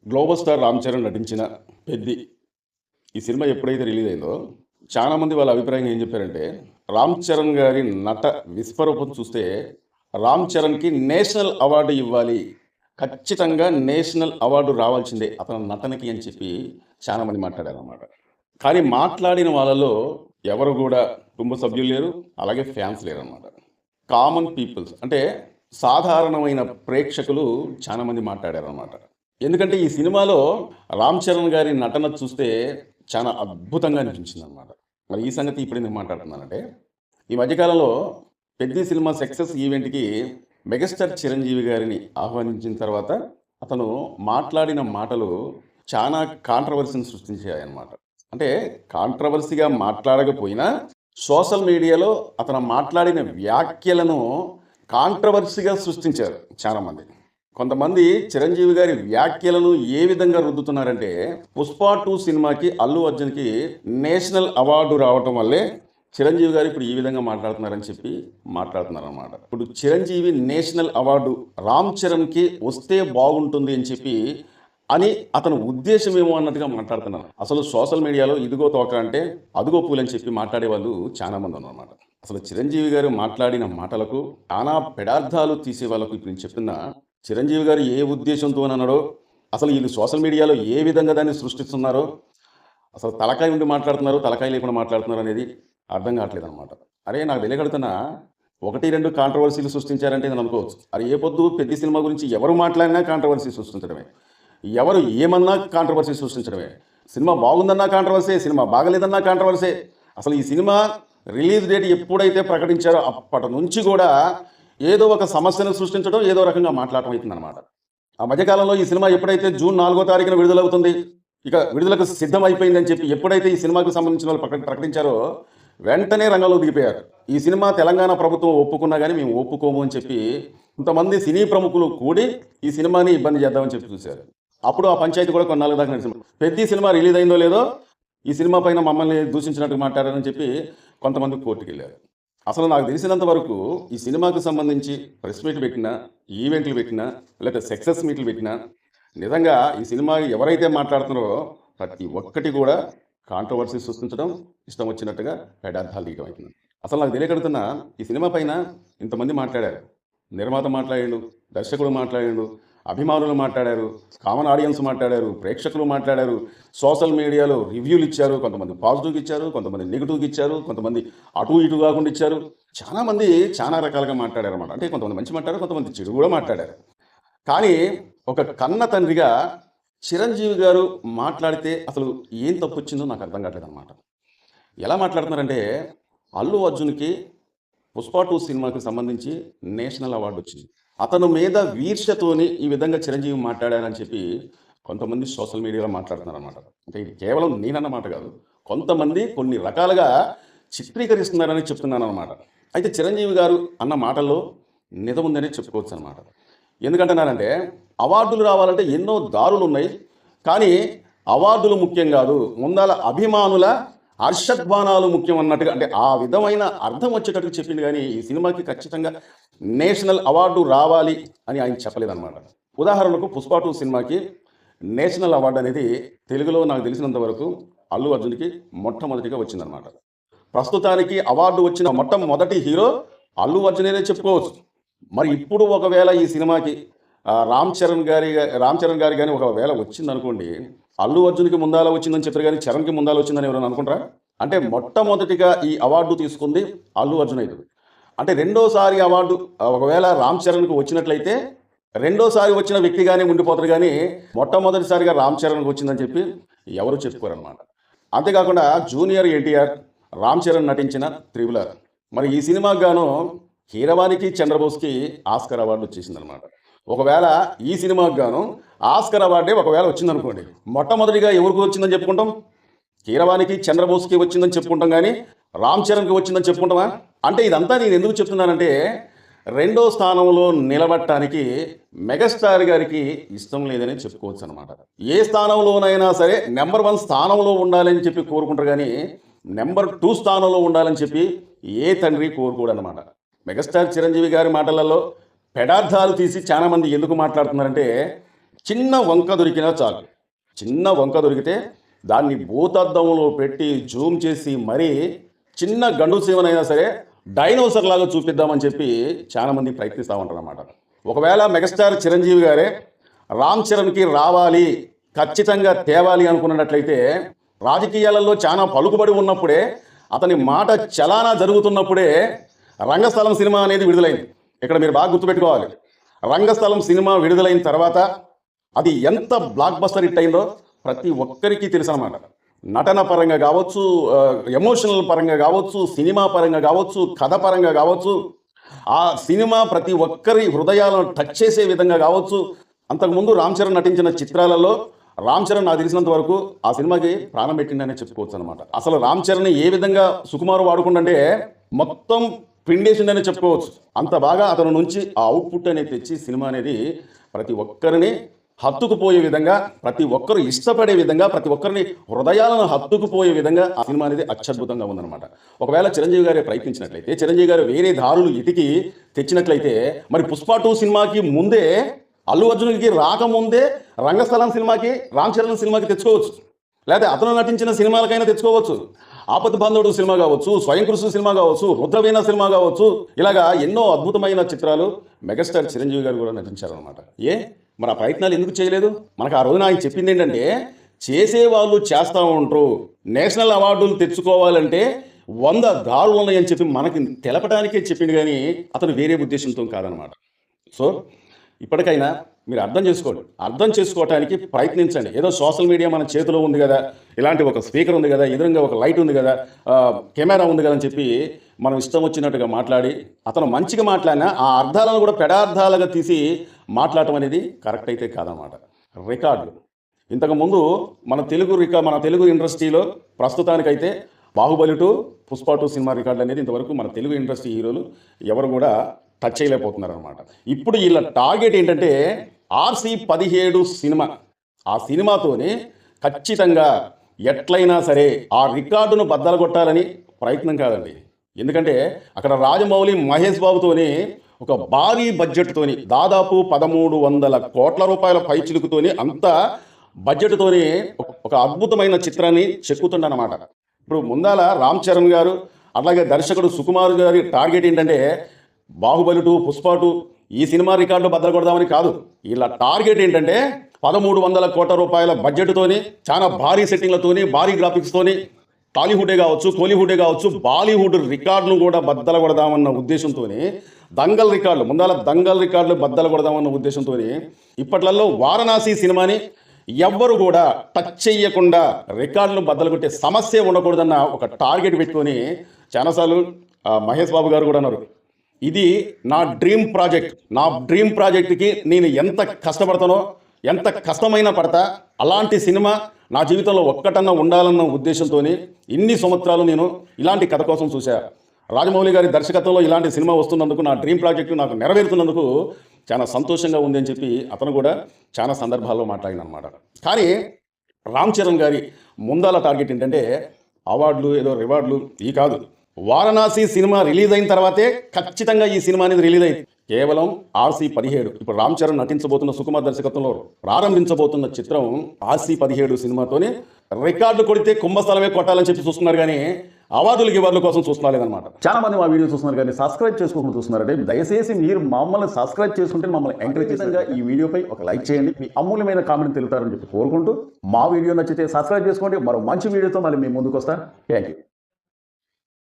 Global star Ram Charan నటించిన 'పెద్ది' ఈ cinema ఎప్పుడైతే రిలీజ్ అయిందో చాలామంది వాళ్ళ అభిప్రాయం ఏం చెప్పారంటే, రామ్ చరణ్ గారి నట విశ్వరూపం చూస్తే రామ్ చరణ్‌కి నేషనల్ అవార్డు ఇవ్వాలి. ఖచ్చితంగా నేషనల్ అవార్డు రావాల్సిందే అతని నటనకి అని చెప్పి చాలామంది మాట్లాడారనమాట. కానీ మాట్లాడిన వాళ్ళలో ఎవరు కూడా కుటుంబ సభ్యులు లేరు, అలాగే ఫ్యాన్స్ లేరనమాట. కామన్ పీపుల్స్ అంటే సాధారణమైన ప్రేక్షకులు చాలామంది మాట్లాడారనమాట. ఎందుకంటే ఈ సినిమాలో రామ్ చరణ్ గారి నటన చూస్తే చాలా అద్భుతంగా అనిపించిందనమాట. మరి ఈ సంగతి ఇప్పుడు ఎందుకు మాట్లాడుతున్నానంటే, ఈ మధ్యకాలంలో 'పెద్ది' సినిమా సక్సెస్ ఈవెంట్‌కి మెగాస్టార్ చిరంజీవి గారిని ఆహ్వానించిన తర్వాత అతను మాట్లాడిన మాటలు చాలా కాంట్రవర్సీని సృష్టించాయన్నమాట. అంటే కాంట్రవర్సీగా మాట్లాడకపోయినా సోషల్ మీడియాలో అతను మాట్లాడిన వ్యాఖ్యలను కాంట్రవర్సీగా సృష్టించారు చాలామంది. కొంతమంది చిరంజీవి గారి వ్యాఖ్యలను ఏ విధంగా రుద్దుతున్నారంటే, 'పుష్ప 2' సినిమాకి అల్లు అర్జున్‌కి నేషనల్ అవార్డు రావటం వల్లే చిరంజీవి గారు ఇప్పుడు ఈ విధంగా మాట్లాడుతున్నారని చెప్పి మాట్లాడుతున్నారన్నమాట. ఇప్పుడు చిరంజీవి నేషనల్ అవార్డు రామ్ చరణ్‌కి వస్తే బాగుంటుంది అని చెప్పి అని అతని ఉద్దేశమేమో అన్నట్టుగా మాట్లాడుతున్నారు. అసలు సోషల్ మీడియాలో ఇదిగో తోక అంటే అదిగో పూలని చెప్పి మాట్లాడే వాళ్ళు చాలామంది ఉన్నారన్నమాట. అసలు చిరంజీవి గారు మాట్లాడిన మాటలకు చాలా పెడార్థాలు తీసే వాళ్ళకు ఇప్పుడు నేను చెప్తున్నా, చిరంజీవి గారు ఏ ఉద్దేశంతో అన్నాడో, అసలు వీళ్ళు సోషల్ మీడియాలో ఏ విధంగా దాన్ని సృష్టిస్తున్నారో, అసలు తలకాయ ఉండి మాట్లాడుతున్నారు, తలకాయ లేకుండా మాట్లాడుతున్నారు అనేది అర్థం కావట్లేదు అనమాట. అరే నాకు తెలియగడుతున్నా 1, 2 కాంట్రవర్సీలు సృష్టించారంటే నేను అనుకోవచ్చు. అది ఏ పొద్దు 'పెద్ది' సినిమా గురించి ఎవరు మాట్లాడినా కాంట్రవర్సీ సృష్టించడమే, ఎవరు ఏమన్నా కాంట్రవర్సీ సృష్టించడమే. సినిమా బాగుందన్నా కాంట్రవర్సీ, సినిమా బాగలేదన్నా కాంట్రవర్సీ. అసలు ఈ సినిమా రిలీజ్ డేట్ ఎప్పుడైతే ప్రకటించారో అప్పటి నుంచి కూడా ఏదో ఒక సమస్యను సృష్టించడం, ఏదో రకంగా మాట్లాడటం అవుతుందన్నమాట. ఆ మధ్యకాలంలో ఈ సినిమా ఎప్పుడైతే జూన్ 4వ తారీఖున విడుదలవుతుంది, ఇక విడుదలకు సిద్ధం అయిపోయిందని చెప్పి ఎప్పుడైతే ఈ సినిమాకు సంబంధించిన వాళ్ళు ప్రకటించారో వెంటనే రంగంలో దిగిపోయారు. ఈ సినిమా తెలంగాణ ప్రభుత్వం ఒప్పుకున్నా కానీ మేము ఒప్పుకోము అని చెప్పి కొంతమంది సినీ ప్రముఖులు కూడి ఈ సినిమాని ఇబ్బంది చేద్దామని చెప్పి చూశారు. అప్పుడు ఆ పంచాయతీ కూడా కొన్నాళ్ళ దాకా నడిచింది. 'పెద్ది' సినిమా రిలీజ్ అయిందో లేదో ఈ సినిమా పైన మమ్మల్ని దూషించినట్టు మాట్లాడారని చెప్పి కొంతమంది కోర్టుకు వెళ్ళారు. అసలు నాకు తెలిసినంత వరకు ఈ సినిమాకు సంబంధించి ప్రెస్ మీట్లు పెట్టినా, ఈవెంట్లు పెట్టినా, లేకపోతే సక్సెస్ మీట్లు పెట్టినా, నిజంగా ఈ సినిమా ఎవరైతే మాట్లాడుతున్నారో ప్రతి ఒక్కటి కూడా కాంట్రవర్సీ సృష్టించడం, ఇష్టం వచ్చినట్టుగా పెడార్థాలు తీయడం అవుతుంది. అసలు నాకు తెలియకడుతున్నా ఈ సినిమా పైన ఇంతమంది మాట్లాడారు. నిర్మాత మాట్లాడాడు, దర్శకుడు మాట్లాడాడు, అభిమానులు మాట్లాడారు, కామన్ ఆడియన్స్ మాట్లాడారు, ప్రేక్షకులు మాట్లాడారు, సోషల్ మీడియాలో రివ్యూలు ఇచ్చారు. కొంతమంది పాజిటివ్గా ఇచ్చారు, కొంతమంది నెగిటివ్గా ఇచ్చారు, కొంతమంది అటు ఇటు కాకుండా ఇచ్చారు. చాలామంది చాలా రకాలుగా మాట్లాడారు అన్నమాట. అంటే కొంతమంది మంచి మాట్లాడారు, కొంతమంది చెడు కూడా మాట్లాడారు. కానీ ఒక కన్న తండ్రిగా చిరంజీవి గారు మాట్లాడితే అసలు ఏం తప్పు వచ్చిందో నాకు అర్థం కావట్లేదు అనమాట. ఎలా మాట్లాడుతున్నారంటే, అల్లు అర్జున్‌కి 'పుష్ప 2' సినిమాకి సంబంధించి నేషనల్ అవార్డు వచ్చింది. అతని మీద ఈర్ష్యతోని ఈ విధంగా చిరంజీవి మాట్లాడారని చెప్పి కొంతమంది సోషల్ మీడియాలో మాట్లాడుతున్నారన్నమాట. అంటే ఇది కేవలం నేనన్న మాట కాదు, కొంతమంది కొన్ని రకాలుగా చిత్రీకరిస్తున్నారని చెప్తున్నానన్నమాట. అయితే చిరంజీవి గారు అన్న మాటల్లో నిజం ఉందనే చెప్పుకోవచ్చు అనమాట. ఎందుకంటున్నానంటే, అవార్డులు రావాలంటే ఎన్నో దారులు ఉన్నాయి, కానీ అవార్డులు ముఖ్యం కాదు, ముందల అభిమానుల హర్షధ్వానాలు ముఖ్యం అన్నట్టుగా, అంటే ఆ విధమైన అర్థం వచ్చేటట్టు చెప్పింది. కానీ ఈ సినిమాకి ఖచ్చితంగా నేషనల్ అవార్డు రావాలి అని ఆయన చెప్పలేదన్నమాట. ఉదాహరణకు 'పుష్ప 2' సినిమాకి నేషనల్ అవార్డు అనేది తెలుగులో నాకు తెలిసినంత వరకు అల్లు అర్జున్‌కి మొట్టమొదటిగా వచ్చిందనమాట. ప్రస్తుతానికి అవార్డు వచ్చిన మొట్టమొదటి హీరో అల్లు అర్జునే చెప్పుకోవచ్చు. మరి ఇప్పుడు ఒకవేళ ఈ సినిమాకి రామ్ చరణ్ గారి కానీ ఒకవేళ వచ్చిందనుకోండి, అల్లు అర్జున్‌కి ముందాల వచ్చిందని చెప్పారు కానీ చరణ్‌కి ముందాల వచ్చిందని ఎవరైనా అనుకుంటారా? అంటే మొట్టమొదటిగా ఈ అవార్డు తీసుకుంది అల్లు అర్జున్ అయితే. అంటే రెండోసారి అవార్డు ఒకవేళ రామ్ చరణ్‌కి వచ్చినట్లయితే రెండోసారి వచ్చిన వ్యక్తిగానే ఉండిపోతారు, కానీ మొట్టమొదటిసారిగా రామ్ చరణ్‌కి వచ్చిందని చెప్పి ఎవరు చెప్పుకోరన్నమాట. అంతేకాకుండా జూనియర్ ఎన్టీఆర్, రామ్ చరణ్ నటించిన 'త్రిబుల్ ఆర్', మరి ఈ సినిమాకు గాను కీరవాణికి, చంద్రబోస్కి ఆస్కార్ అవార్డు వచ్చేసిందనమాట. ఒకవేళ ఈ సినిమాకు గాను ఆస్కార్ అవార్డే ఒకవేళ వచ్చిందనుకోండి, మొట్టమొదటిగా ఎవరికి వచ్చిందని చెప్పుకుంటాం? కీరవాణికి, చంద్రబోస్కి వచ్చిందని చెప్పుకుంటాం, కానీ రామ్ చరణ్కి వచ్చిందని చెప్పుకుంటామా? అంటే ఇదంతా నేను ఎందుకు చెప్తున్నానంటే, రెండో స్థానంలో నిలబడటానికి మెగాస్టార్ గారికి ఇష్టం లేదని చెప్పుకోవచ్చు అనమాట. ఏ స్థానంలోనైనా సరే నెంబర్ 1 స్థానంలో ఉండాలని చెప్పి కోరుకుంటారు, కానీ నెంబర్ 2 స్థానంలో ఉండాలని చెప్పి ఏ తండ్రి కోరుకోడు అనమాట. మెగాస్టార్ చిరంజీవి గారి మాటలలో పెడార్థాలు తీసి చాలామంది ఎందుకు మాట్లాడుతున్నారంటే, చిన్న వంక దొరికినా చాలు, చిన్న వంక దొరికితే దాన్ని భూతద్దంలో పెట్టి జూమ్ చేసి మరీ చిన్న గండు సీమనైనా సరే డైనోసర్ లాగా చూపిద్దామని చెప్పి చాలామంది ప్రయత్నిస్తూ ఉంటారు అన్నమాట. ఒకవేళ మెగాస్టార్ చిరంజీవి గారే రామ్ చరణ్కి రావాలి, ఖచ్చితంగా తేవాలి అనుకున్నట్లయితే రాజకీయాలలో చాలా పలుకుబడి ఉన్నప్పుడే, అతని మాట చలానా జరుగుతున్నప్పుడే రంగస్థలం సినిమా అనేది విడుదలైంది. ఇక్కడ మీరు బాగా గుర్తుపెట్టుకోవాలి, రంగస్థలం సినిమా విడుదలైన తర్వాత అది ఎంత బ్లాక్ బస్టర్ హిట్ అయిందో ప్రతి ఒక్కరికి తెలుసు అన్నమాట. నటన పరంగా కావచ్చు, ఎమోషనల్ పరంగా కావచ్చు, సినిమా పరంగా కావచ్చు, కథ పరంగా కావచ్చు, ఆ సినిమా ప్రతి ఒక్కరి హృదయాలను టచ్ చేసే విధంగా కావచ్చు. అంతకుముందు రామ్ చరణ్ నటించిన చిత్రాలలో రామ్ చరణ్ నాకు తెలిసినంత వరకు ఆ సినిమాకి ప్రాణం పెట్టిండనే చెప్పుకోవచ్చు అనమాట. అసలు రామ్ చరణ్ ఏ విధంగా సుకుమారు వాడుకుంటే మొత్తం పిండేసిండనే చెప్పుకోవచ్చు. అంత బాగా అతని నుంచి ఆ అవుట్పుట్ అనేది తెచ్చి సినిమా అనేది ప్రతి ఒక్కరిని హత్తుకుపోయే విధంగా, ప్రతి ఒక్కరు ఇష్టపడే విధంగా, ప్రతి ఒక్కరిని హృదయాలను హత్తుకుపోయే విధంగా ఆ సినిమా అనేది అత్యద్భుతంగా ఉందన్నమాట. ఒకవేళ చిరంజీవి గారే ప్రయత్నించినట్లయితే, చిరంజీవి గారు వేరే దారులు ఎతికి తెచ్చినట్లయితే, మరి పుష్ప 2 సినిమాకి ముందే, అల్లు అర్జున్కి రాకముందే రంగస్థలం సినిమాకి, రామ్ చరణ్ సినిమాకి తెచ్చుకోవచ్చు, లేదా అతను నటించిన సినిమాలకైనా తెచ్చుకోవచ్చు. ఆపత్ బాంధవుడు సినిమా కావచ్చు, స్వయం కృషి సినిమా కావచ్చు, రుద్రవీణ సినిమా కావచ్చు, ఇలాగా ఎన్నో అద్భుతమైన చిత్రాలు మెగాస్టార్ చిరంజీవి గారు కూడా నటించారనమాట. మరి ఆ ప్రయత్నాలు ఎందుకు చేయలేదు? మనకు ఆ రోజున ఆయన చెప్పింది ఏంటంటే, చేసేవాళ్ళు చేస్తూ ఉంటారు, నేషనల్ అవార్డులు తెచ్చుకోవాలంటే 100 దారులు ఉన్నాయని చెప్పి మనకి తెలపడానికే చెప్పింది, కానీ అతను వేరే ఉద్దేశంతో కాదనమాట. సో ఇప్పటికైనా మీరు అర్థం చేసుకోవటానికి ప్రయత్నించండి. ఏదో సోషల్ మీడియా మన చేతిలో ఉంది కదా, ఇలాంటి ఒక స్పీకర్ ఉంది కదా, ఎదురుగా ఒక లైట్ ఉంది కదా, కెమెరా ఉంది కదా అని చెప్పి మనం ఇష్టం వచ్చినట్టుగా మాట్లాడి, అతను మంచిగా మాట్లాడినా ఆ అర్థాలను కూడా పెడార్థాలుగా తీసి మాట్లాడటం అనేది కరెక్ట్ అయితే కాదనమాట. రికార్డులు ఇంతకుముందు మన తెలుగు ఇండస్ట్రీలో ప్రస్తుతానికైతే బాహుబలి 2, పుష్ప 2 సినిమా రికార్డులు అనేది ఇంతవరకు మన తెలుగు ఇండస్ట్రీ హీరోలు ఎవరు కూడా టచ్ చేయలేకపోతున్నారు అనమాట. ఇప్పుడు వీళ్ళ టార్గెట్ ఏంటంటే RC-17 సినిమా. ఆ సినిమాతోనే ఖచ్చితంగా ఎట్లయినా సరే ఆ రికార్డును బద్దలు కొట్టాలని ప్రయత్నం కాదండి. ఎందుకంటే అక్కడ రాజమౌళి, మహేష్ బాబుతోని ఒక భారీ బడ్జెట్తోని, దాదాపు 1300 కోట్ల రూపాయల పైచిలుకుతోని, అంత బడ్జెట్తోని ఒక అద్భుతమైన చిత్రాన్ని చెక్కుతుండనమాట. ఇప్పుడు ముందాల రామ్ చరణ్ గారు, అలాగే దర్శకుడు సుకుమార్ గారి టార్గెట్ ఏంటంటే బాహుబలి 2, పుష్ప 2 ఈ సినిమా రికార్డు బద్దలు కొడదామని కాదు. ఇలా టార్గెట్ ఏంటంటే 1300 కోట్ల రూపాయల బడ్జెట్తోని, చాలా భారీ సెట్టింగ్లతోని, భారీ గ్రాఫిక్స్తోని, టాలీవుడే కావచ్చు, కోలీవుడే కావచ్చు, బాలీవుడ్ రికార్డును కూడా బద్దలు కొడదామన్న ఉద్దేశంతో, దంగల్ రికార్డులు బద్దలు కొడదామన్న ఉద్దేశంతో ఇప్పట్లలో వారణాసి సినిమాని ఎవ్వరు కూడా టచ్ చేయకుండా రికార్డును బద్దలు కొట్టే సమస్య ఉండకూడదన్న ఒక టార్గెట్ పెట్టుకొని చాలాసార్లు మహేష్ బాబు గారు కూడా అన్నారు, ఇది నా డ్రీమ్ ప్రాజెక్ట్కి నేను ఎంత కష్టపడతానో, ఎంత కష్టమైనా పడతా, అలాంటి సినిమా నా జీవితంలో ఒక్కటన్నా ఉండాలన్న ఉద్దేశంతో ఇన్ని సంవత్సరాలు నేను ఇలాంటి కథ కోసం చూశా. రాజమౌళి గారి దర్శకత్వంలో ఇలాంటి సినిమా వస్తున్నందుకు, నా డ్రీమ్ ప్రాజెక్టు నాకు నెరవేరుతున్నందుకు చాలా సంతోషంగా ఉంది అని చెప్పి అతను కూడా చాలా సందర్భాల్లో మాట్లాడినమాట. కానీ రామ్ చరణ్ గారి ముందాల టార్గెట్ ఏంటంటే అవార్డులు, ఏదో రివార్డులు ఈ కాదు. వారణాసి సినిమా రిలీజ్ అయిన తర్వాతే ఖచ్చితంగా ఈ సినిమా అనేది రిలీజ్ అయింది. కేవలం RC-17 ఇప్పుడు రామ్ చరణ్ నటించబోతున్న, సుకుమార్ దర్శకత్వంలో ప్రారంభించబోతున్న చిత్రం RC-17 సినిమాతోనే రికార్డు కొడితే కుంభస్థలమే కొట్టాలని చెప్పి చూస్తున్నారు, కానీ అవార్డుల కోసం చూస్తున్నారు లేదనమాట. చాలా మంది మా వీడియో చూస్తున్నారు కానీ సబ్స్క్రైబ్ చేసుకోకుండా చూస్తున్నారంటే దయచేసి మీరు మమ్మల్ని సబ్స్క్రైబ్ చేసుకుంటే మమ్మల్ని ఎంకరేజ్ చేసేందుకు ఈ వీడియోపై ఒక లైక్ చేయండి, మీ అమూల్యమైన కామెంట్ తెలుపుతారని చెప్పి కోరుకుంటూ, మా వీడియో నచ్చితే సబ్స్క్రైబ్ చేసుకోండి. మరో మంచి వీడియోతో మళ్ళీ మేము ముందుకు వస్తాను. Thank you.